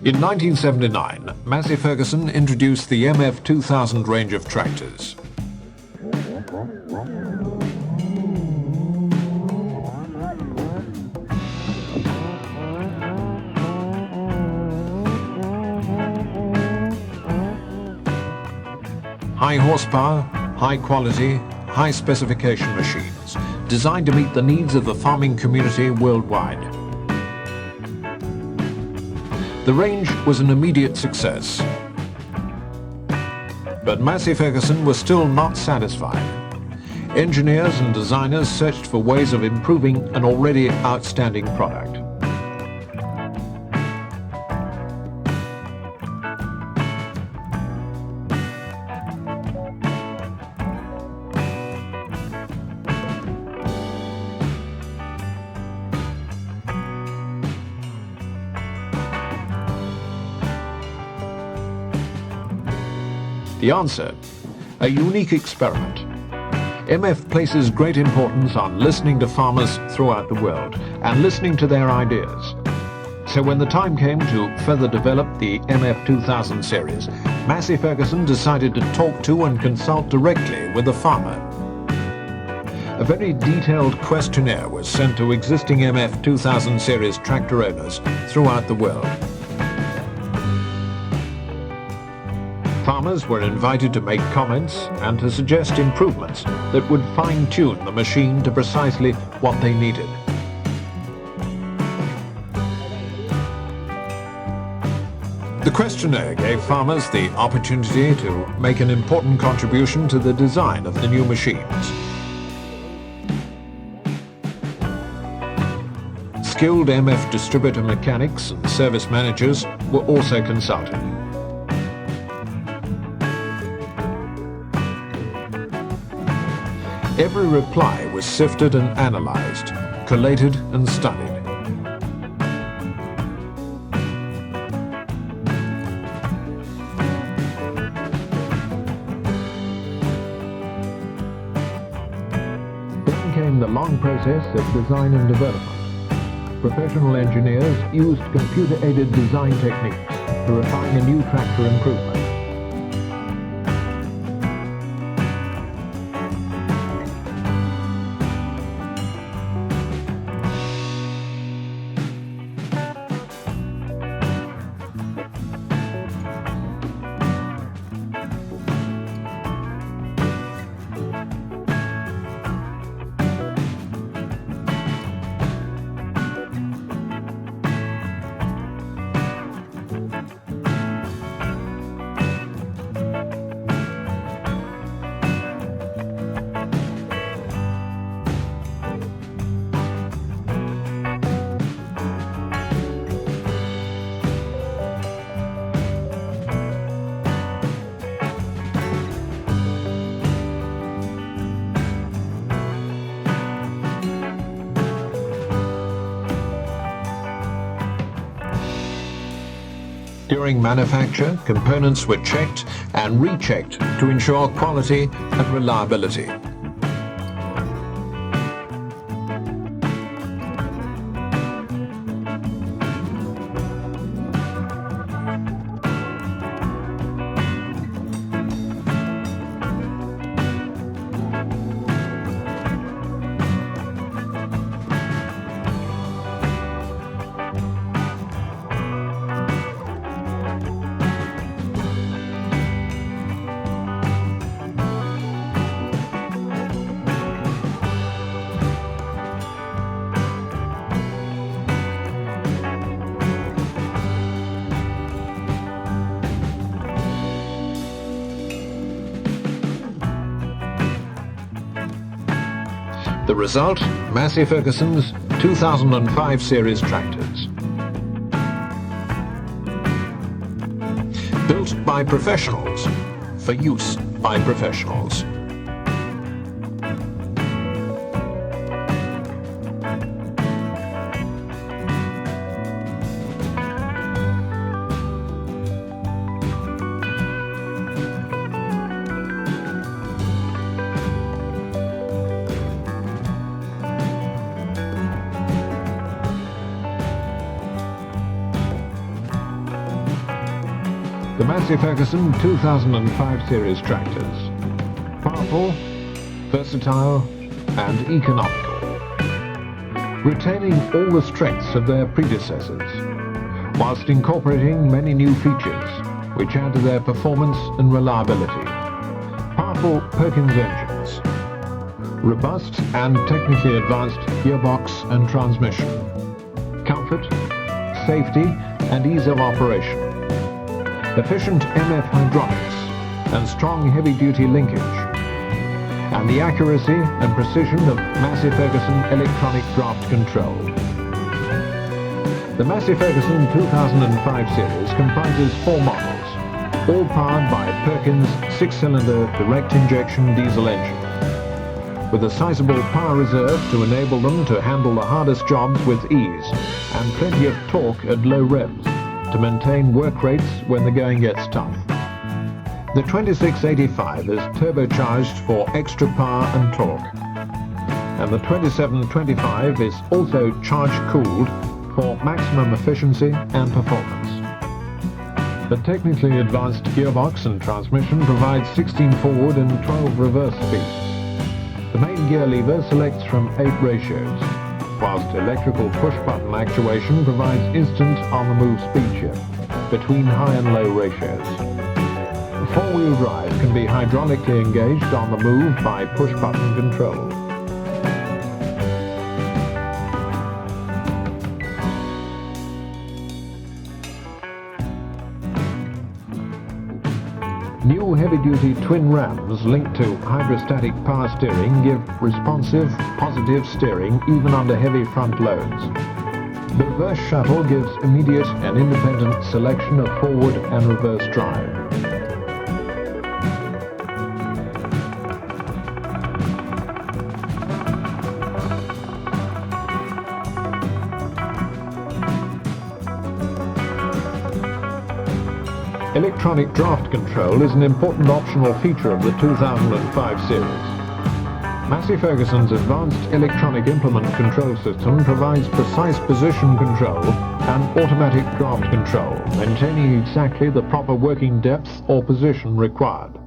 In 1979, Massey Ferguson introduced the MF 2000 range of tractors. High horsepower, high quality, high specification machines designed to meet the needs of the farming community worldwide. The range was an immediate success. But Massey Ferguson was still not satisfied. Engineers and designers searched for ways of improving an already outstanding product. The answer, a unique experiment. MF places great importance on listening to farmers throughout the world and listening to their ideas. So when the time came to further develop the MF 2000 series, Massey Ferguson decided to talk to and consult directly with the farmer. A very detailed questionnaire was sent to existing MF 2000 series tractor owners throughout the world. Farmers were invited to make comments and to suggest improvements that would fine-tune the machine to precisely what they needed. The questionnaire gave farmers the opportunity to make an important contribution to the design of the new machines. Skilled MF distributor mechanics and service managers were also consulted. Every reply was sifted and analyzed, collated and studied. Then came the long process of design and development. Professional engineers used computer-aided design techniques to refine a new tractor improvement. During manufacture, components were checked and rechecked to ensure quality and reliability. The result, Massey Ferguson's 2005 series tractors. Built by professionals, for use by professionals. The Massey Ferguson 2005 series tractors. Powerful, versatile and economical. Retaining all the strengths of their predecessors, whilst incorporating many new features which add to their performance and reliability. Powerful Perkins engines. Robust and technically advanced gearbox and transmission. Comfort, safety and ease of operation. Efficient MF hydraulics and strong heavy-duty linkage. And the accuracy and precision of Massey Ferguson electronic draft control. The Massey Ferguson 2005 series comprises 4 models, all powered by Perkins 6-cylinder direct injection diesel engine, with a sizable power reserve to enable them to handle the hardest jobs with ease, and plenty of torque at low revs to maintain work rates when the going gets tough. The 2685 is turbocharged for extra power and torque, and the 2725 is also charge-cooled for maximum efficiency and performance. The technically advanced gearbox and transmission provides 16 forward and 12 reverse speeds. The main gear lever selects from 8 ratios, whilst electrical push-button actuation provides instant on-the-move speed shift between high and low ratios. Four-wheel drive can be hydraulically engaged on the move by push-button control. New heavy-duty twin rams linked to hydrostatic power steering give responsive, positive steering even under heavy front loads. The reverse shuttle gives immediate and independent selection of forward and reverse drive. Electronic draft control is an important optional feature of the 2005 series. Massey Ferguson's advanced electronic implement control system provides precise position control and automatic draft control, maintaining exactly the proper working depth or position required.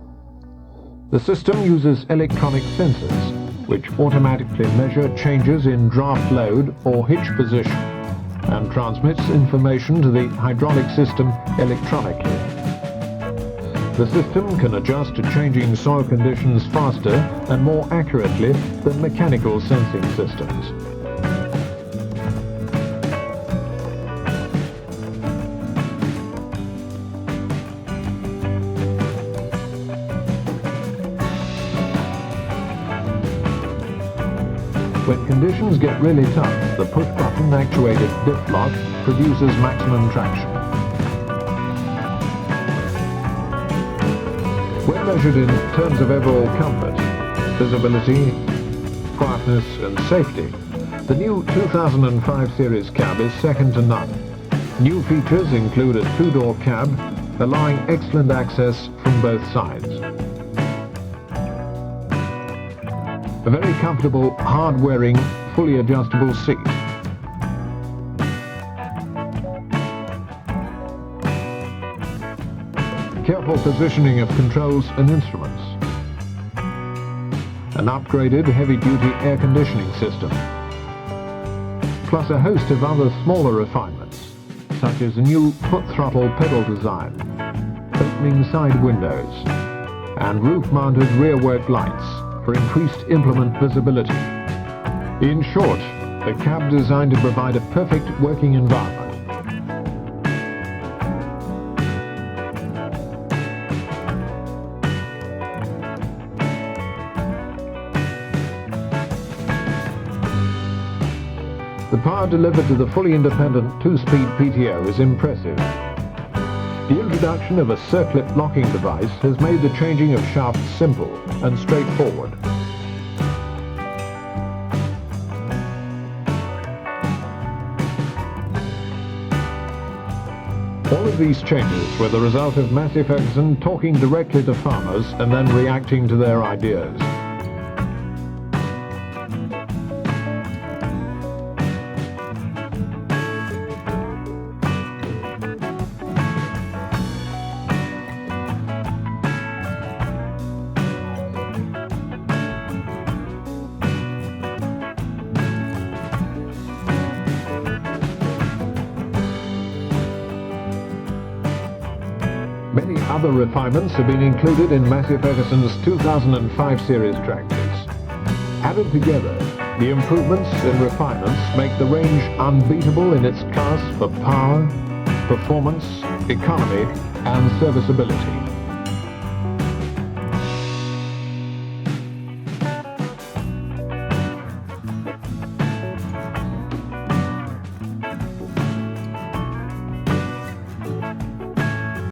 The system uses electronic sensors, which automatically measure changes in draft load or hitch position, and transmits information to the hydraulic system electronically. The system can adjust to changing soil conditions faster and more accurately than mechanical sensing systems. When conditions get really tough, the push-button actuated diff lock produces maximum traction. When measured in terms of overall comfort, visibility, quietness and safety, the new 2005 series cab is second to none. New features include a 2-door cab, allowing excellent access from both sides. A very comfortable, hard-wearing, fully adjustable seat. Careful positioning of controls and instruments. An upgraded heavy-duty air conditioning system. Plus a host of other smaller refinements, such as a new foot throttle pedal design, opening side windows, and roof-mounted rear-work lights for increased implement visibility. In short, a cab designed to provide a perfect working environment. The power delivered to the fully independent 2-speed PTO is impressive. The introduction of a circlip locking device has made the changing of shafts simple and straightforward. All of these changes were the result of Massey Ferguson talking directly to farmers and then reacting to their ideas. Other refinements have been included in Massey Ferguson's 2005 series tractors. Added together, the improvements and refinements make the range unbeatable in its class for power, performance, economy and serviceability.